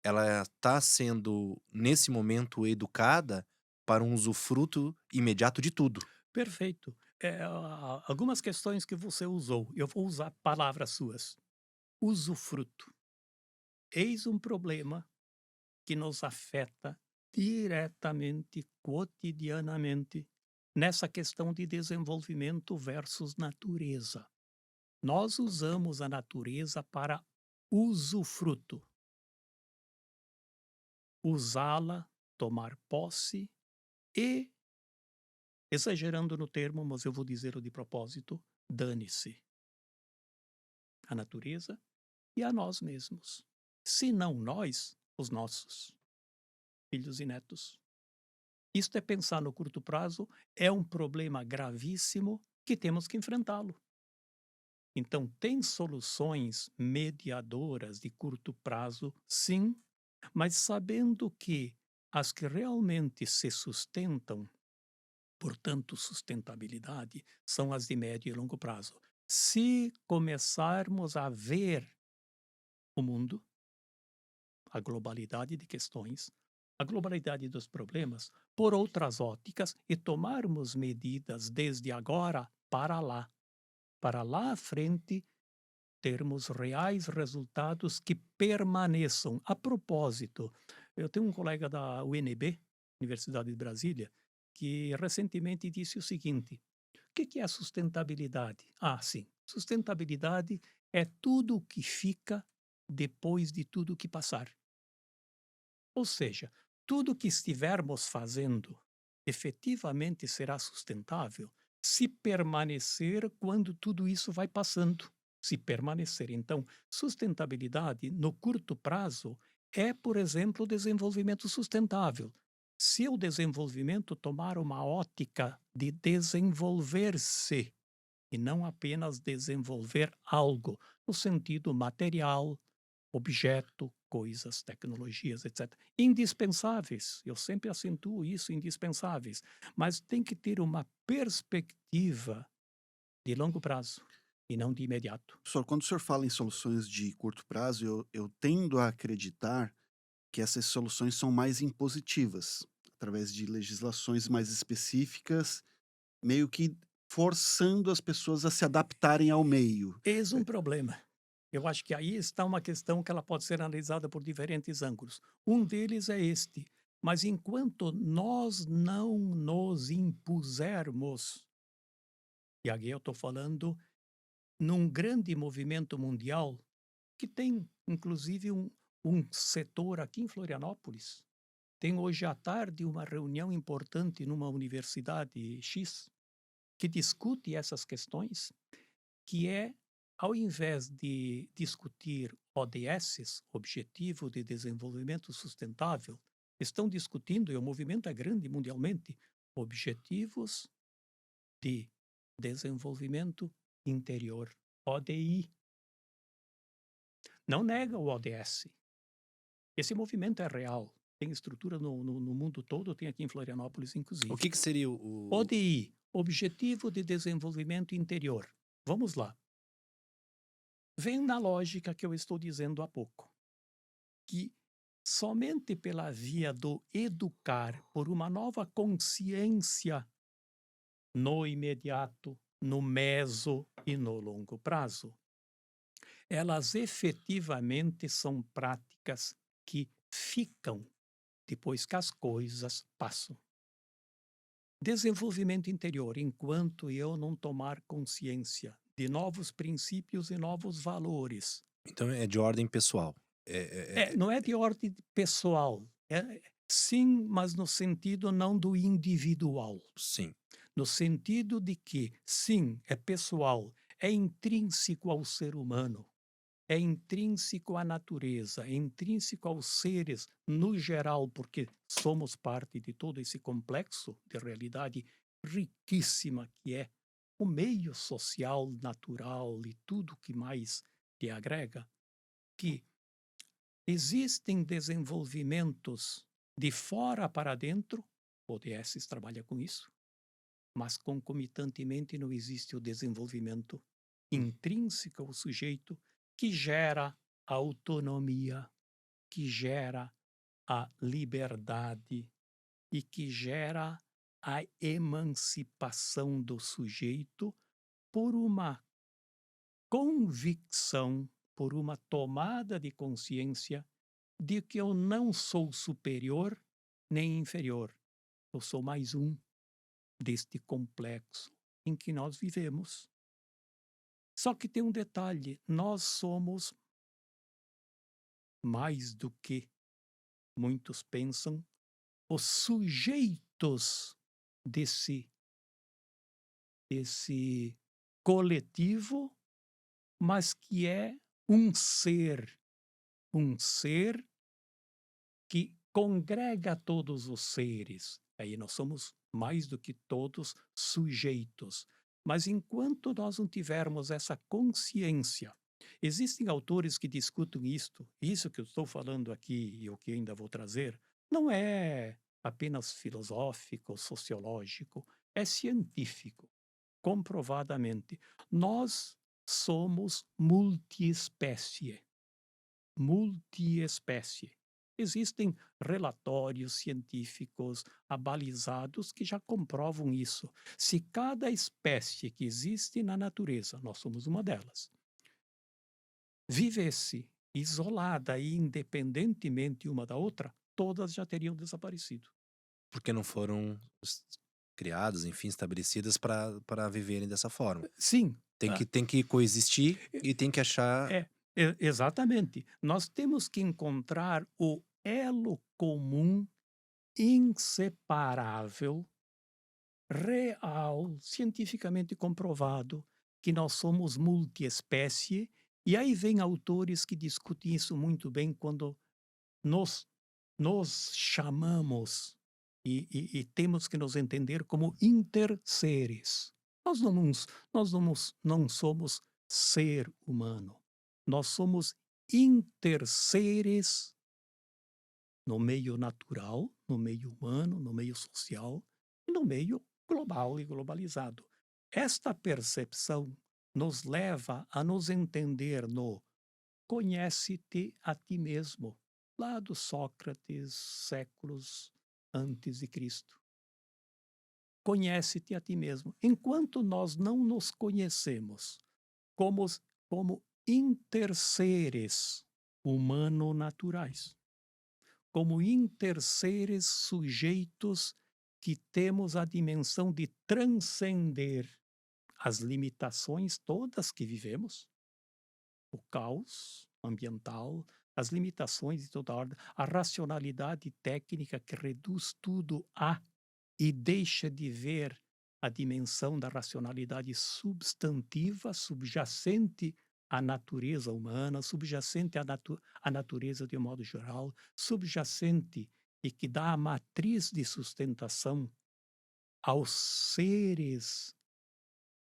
ela está sendo, nesse momento, educada para um usufruto imediato de tudo. Perfeito. Algumas questões que você usou, eu vou usar palavras suas. Usufruto. Eis um problema que nos afeta diretamente, cotidianamente, nessa questão de desenvolvimento versus natureza. Nós usamos a natureza para usufruto. Usá-la, tomar posse e, exagerando no termo, mas eu vou dizer o de propósito, dane-se a natureza e a nós mesmos. Se não nós, os nossos filhos e netos. Isto é pensar no curto prazo, é um problema gravíssimo que temos que enfrentá-lo. Então, tem soluções mediadoras de curto prazo, sim, mas sabendo que as que realmente se sustentam, portanto, sustentabilidade, são as de médio e longo prazo. Se começarmos a ver o mundo, a globalidade de questões, a globalidade dos problemas, por outras óticas e tomarmos medidas desde agora para lá à frente, termos reais resultados que permaneçam. A propósito, eu tenho um colega da UNB, Universidade de Brasília, que recentemente disse o seguinte: o que é a sustentabilidade? Ah, sim, sustentabilidade é tudo o que fica depois de tudo o que passar. Ou seja, tudo que estivermos fazendo efetivamente será sustentável se permanecer quando tudo isso vai passando. Se permanecer. Então, sustentabilidade no curto prazo é, por exemplo, o desenvolvimento sustentável. Se o desenvolvimento tomar uma ótica de desenvolver-se e não apenas desenvolver algo no sentido material, objeto, coisas, tecnologias, etc. Indispensáveis, eu sempre acentuo isso, indispensáveis, mas tem que ter uma perspectiva de longo prazo e não de imediato. Professor, quando o senhor fala em soluções de curto prazo, eu tendo a acreditar que essas soluções são mais impositivas, através de legislações mais específicas, meio que forçando as pessoas a se adaptarem ao meio. Eis um problema. Eu acho que aí está uma questão que ela pode ser analisada por diferentes ângulos. Um deles é este. Mas enquanto nós não nos impusermos, e aqui eu estou falando num grande movimento mundial que tem, inclusive, um setor aqui em Florianópolis. Tem hoje à tarde uma reunião importante numa universidade X que discute essas questões, que é, ao invés de discutir ODSs, Objetivo de Desenvolvimento Sustentável, estão discutindo, e o movimento é grande mundialmente, Objetivos de Desenvolvimento Interior, ODI. Não nega o ODS. Esse movimento é real. Tem estrutura no mundo todo, tem aqui em Florianópolis, O inclusive. que seria o... ODI, Objetivo de Desenvolvimento Interior. Vamos lá. Vem na lógica que eu estou dizendo há pouco, que somente pela via do educar por uma nova consciência no imediato, no meso e no longo prazo, elas efetivamente são práticas que ficam depois que as coisas passam. Desenvolvimento interior, enquanto eu não tomar consciência de novos princípios e novos valores. Então é de ordem pessoal. Não é de ordem pessoal. Sim, mas no sentido não do individual. Sim. No sentido de que, sim, é pessoal, é intrínseco ao ser humano, é intrínseco à natureza, é intrínseco aos seres no geral, porque somos parte de todo esse complexo de realidade riquíssima que é o meio social, natural e tudo que mais te agrega, que existem desenvolvimentos de fora para dentro, o ODS trabalha com isso, mas concomitantemente não existe o desenvolvimento intrínseco ao sujeito que gera a autonomia, que gera a liberdade e que gera a emancipação do sujeito por uma convicção, por uma tomada de consciência de que eu não sou superior nem inferior. Eu sou mais um deste complexo em que nós vivemos. Só que tem um detalhe: nós somos mais do que muitos pensam, os sujeitos desse coletivo, mas que é um ser que congrega todos os seres. Aí nós somos mais do que todos sujeitos. Mas enquanto nós não tivermos essa consciência, existem autores que discutem isto. Isso que eu estou falando aqui e o que ainda vou trazer, não é apenas filosófico, sociológico, é científico, comprovadamente. Nós somos multiespécie. Multiespécie. Existem relatórios científicos abalizados que já comprovam isso. Se cada espécie que existe na natureza, nós somos uma delas, vivesse isolada e independentemente uma da outra, todas já teriam desaparecido. Porque não foram criadas, enfim, estabelecidas para viverem dessa forma. Sim, Tem que coexistir e tem que achar. é, exatamente. Nós temos que encontrar o elo comum, inseparável, real, cientificamente comprovado, que nós somos multiespécie, e aí vem autores que discutem isso muito bem quando nos, nos chamamos e temos que nos entender como interseres. Nós não somos ser humano, nós somos interseres no meio natural, no meio humano, no meio social e no meio global e globalizado. Esta percepção nos leva a nos entender no conhece-te a ti mesmo, lá do Sócrates, séculos antes de Cristo. Conhece-te a ti mesmo. Enquanto nós não nos conhecemos como, como interseres humano-naturais, como interseres sujeitos que temos a dimensão de transcender as limitações todas que vivemos, o caos ambiental, as limitações de toda ordem, a racionalidade técnica que reduz tudo a e deixa de ver a dimensão da racionalidade substantiva, subjacente à natureza humana, subjacente à natureza de um modo geral, subjacente e que dá a matriz de sustentação aos seres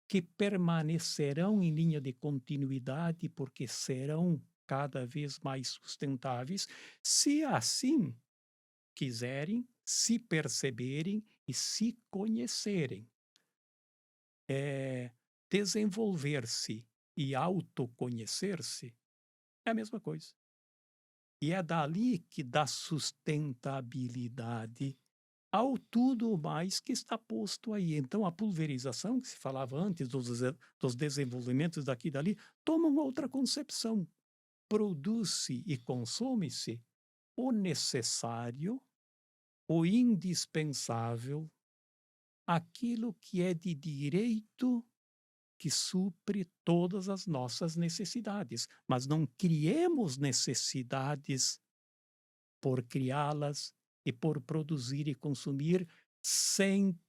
que permanecerão em linha de continuidade porque serão cada vez mais sustentáveis, se assim quiserem, se perceberem e se conhecerem. Desenvolver-se e autoconhecer-se é a mesma coisa. E é dali que dá sustentabilidade ao tudo mais que está posto aí. Então, a pulverização, que se falava antes dos desenvolvimentos daqui e dali, toma uma outra concepção. Produz-se e consome-se o necessário, o indispensável, aquilo que é de direito que supre todas as nossas necessidades. Mas não criemos necessidades por criá-las e por produzir e consumir sem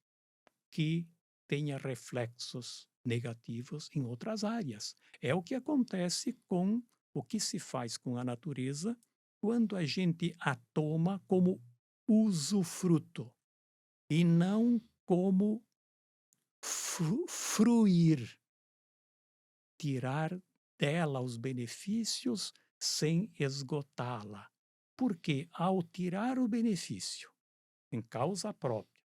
que tenha reflexos negativos em outras áreas. É o que acontece com o que se faz com a natureza quando a gente a toma como usufruto e não como fruir, tirar dela os benefícios sem esgotá-la. Porque ao tirar o benefício em causa própria,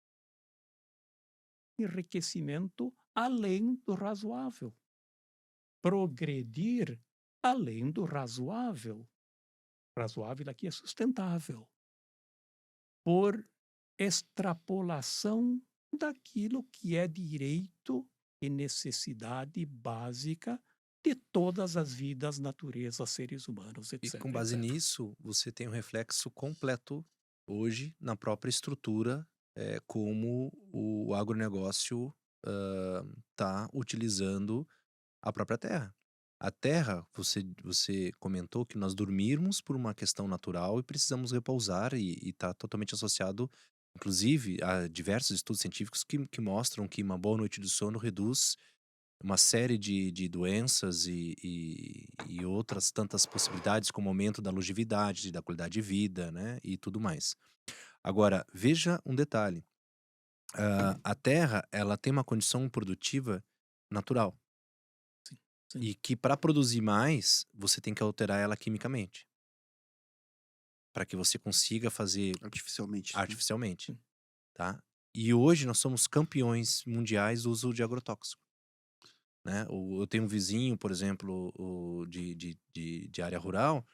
enriquecimento além do razoável, progredir além do razoável. Razoável aqui é sustentável. Por extrapolação daquilo que é direito e necessidade básica de todas as vidas, natureza, seres humanos, E etc, com base etc. nisso, você tem um reflexo completo hoje na própria estrutura, como o agronegócio está utilizando a própria terra. A terra, você comentou que nós dormirmos por uma questão natural e precisamos repousar e está totalmente associado, inclusive, a diversos estudos científicos que mostram que uma boa noite de sono reduz uma série de doenças e outras tantas possibilidades, como aumento da longevidade, da qualidade de vida, né, e tudo mais. Agora, veja um detalhe, a terra, ela tem uma condição produtiva natural, Sim, sim. e que para produzir mais, você tem que alterar ela quimicamente, para que você consiga fazer Artificialmente, né? artificialmente, Sim. tá. E hoje nós somos campeões mundiais do uso de agrotóxico. Né? Eu tenho um vizinho, por exemplo, de área rural,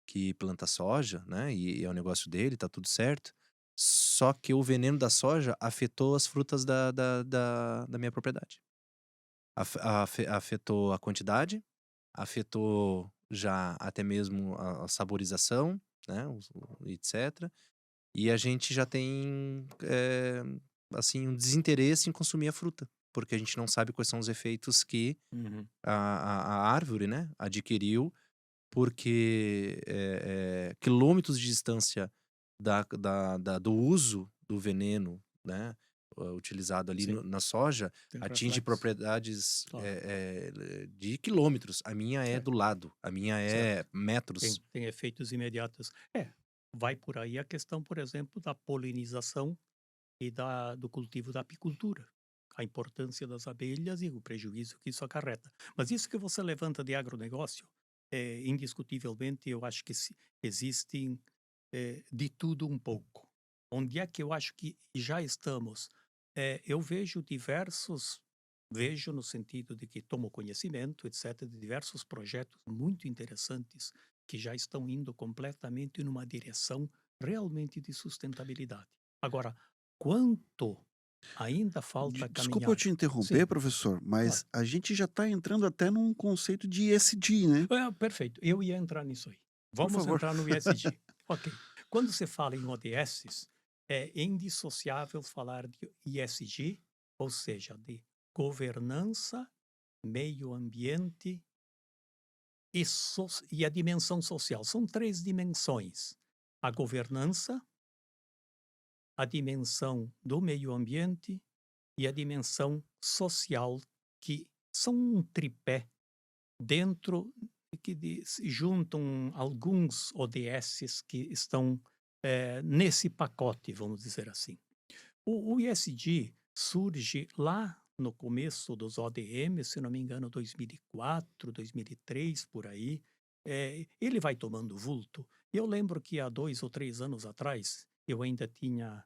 que planta soja, né? E é o negócio dele, tá tudo certo. Só que o veneno da soja afetou as frutas da minha propriedade. Afetou a quantidade, afetou já até mesmo a saborização, né, etc. E a gente já tem, assim, um desinteresse em consumir a fruta, porque a gente não sabe quais são os efeitos que Uhum. a árvore, né, adquiriu, porque, quilômetros de distância do uso do veneno, né, utilizado ali Sim, na soja, tem atinge reflexo. propriedades, Claro, de quilômetros. A minha é certo, do lado, a minha certo. é metros. Tem efeitos imediatos. Vai por aí a questão, por exemplo, da polinização e do cultivo da apicultura. A importância das abelhas e o prejuízo que isso acarreta. Mas isso que você levanta de agronegócio, indiscutivelmente, eu acho que existem de tudo um pouco. Onde é que eu acho que já estamos? Eu vejo no sentido de que tomo conhecimento, etc., de diversos projetos muito interessantes que já estão indo completamente numa direção realmente de sustentabilidade. Agora, quanto ainda falta Desculpa eu caminhar? te interromper, Sim, professor, claro. mas a gente já está entrando até num conceito de ESG, né? Perfeito, eu ia entrar nisso aí. Por Vamos favor. entrar no ESG. Ok. Quando se fala em ODSs, é indissociável falar de ESG, ou seja, de governança, meio ambiente e a dimensão social. São três dimensões: a governança, a dimensão do meio ambiente e a dimensão social, que são um tripé dentro se juntam alguns ODSs que estão nesse pacote, vamos dizer assim. O ESG surge lá no começo dos ODMs, se não me engano, 2004, 2003, por aí. Ele vai tomando vulto. Eu lembro que há 2 ou 3 anos atrás, eu ainda tinha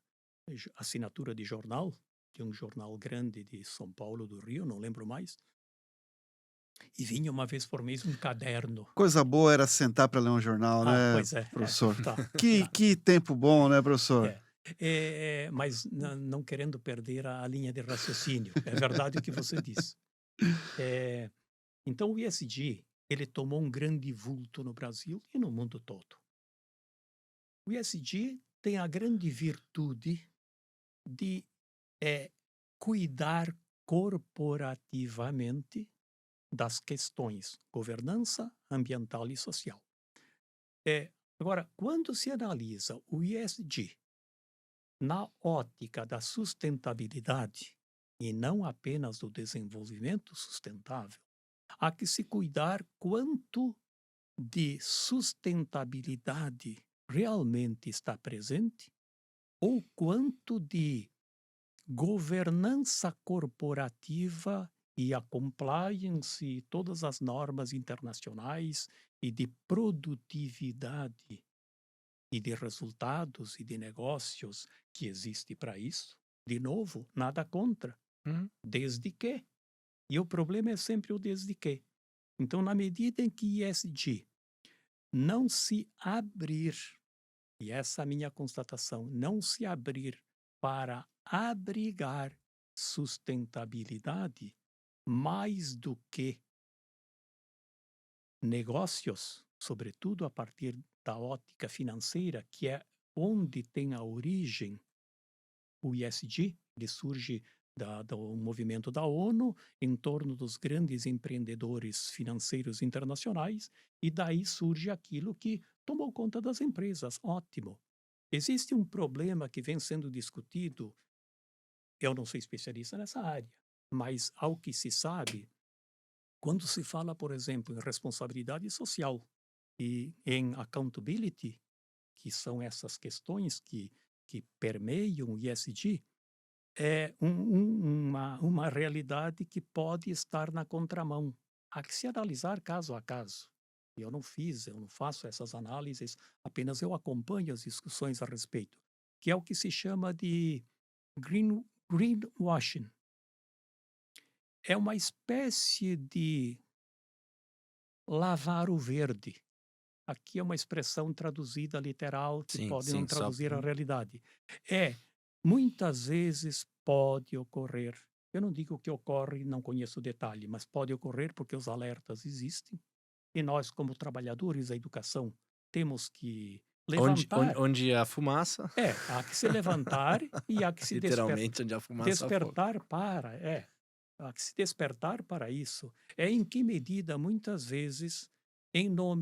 assinatura de jornal, de um jornal grande de São Paulo, do Rio, não lembro mais, e vinha uma vez por mês um caderno. Coisa boa era sentar para ler um jornal, Ah, né, pois é, professor? tá, Que, tá. que tempo bom, né, professor? É. Mas não querendo perder a linha de raciocínio, é verdade o que você disse. Eh, então o ESG, ele tomou um grande vulto no Brasil e no mundo todo. O ESG tem a grande virtude de, cuidar corporativamente das questões governança ambiental e social. Agora, quando se analisa o ESG na ótica da sustentabilidade e não apenas do desenvolvimento sustentável, há que se cuidar quanto de sustentabilidade realmente está presente ou quanto de governança corporativa e a compliance e todas as normas internacionais e de produtividade e de resultados e de negócios que existe para isso. De novo, nada contra, Uhum. desde que. E o problema é sempre o desde que. Então, na medida em que ESG não se abrir, e essa é a minha constatação, não se abrir para abrigar sustentabilidade mais do que negócios, sobretudo a partir da ótica financeira, que é onde tem a origem o ESG, ele surge do movimento da ONU em torno dos grandes empreendedores financeiros internacionais, e daí surge aquilo que tomou conta das empresas. Ótimo. Existe um problema que vem sendo discutido, eu não sou especialista nessa área, mas ao que se sabe, quando se fala, por exemplo, em responsabilidade social e em accountability, que são essas questões que permeiam o ESG, é uma realidade que pode estar na contramão. Há que se analisar caso a caso. Eu não faço essas análises, apenas eu acompanho as discussões a respeito, que é o que se chama de greenwashing. É uma espécie de lavar o verde. Aqui é uma expressão traduzida literal que Sim, pode não sim, só traduzir a realidade. Muitas vezes pode ocorrer. Eu não digo que ocorre, não conheço o detalhe, mas pode ocorrer porque os alertas existem. E nós, como trabalhadores da educação, temos que Onde, levantar. onde a fumaça, Há que se levantar e há que se literalmente, onde a fumaça for. há que se despertar para isso. É em que medida, muitas vezes, em nome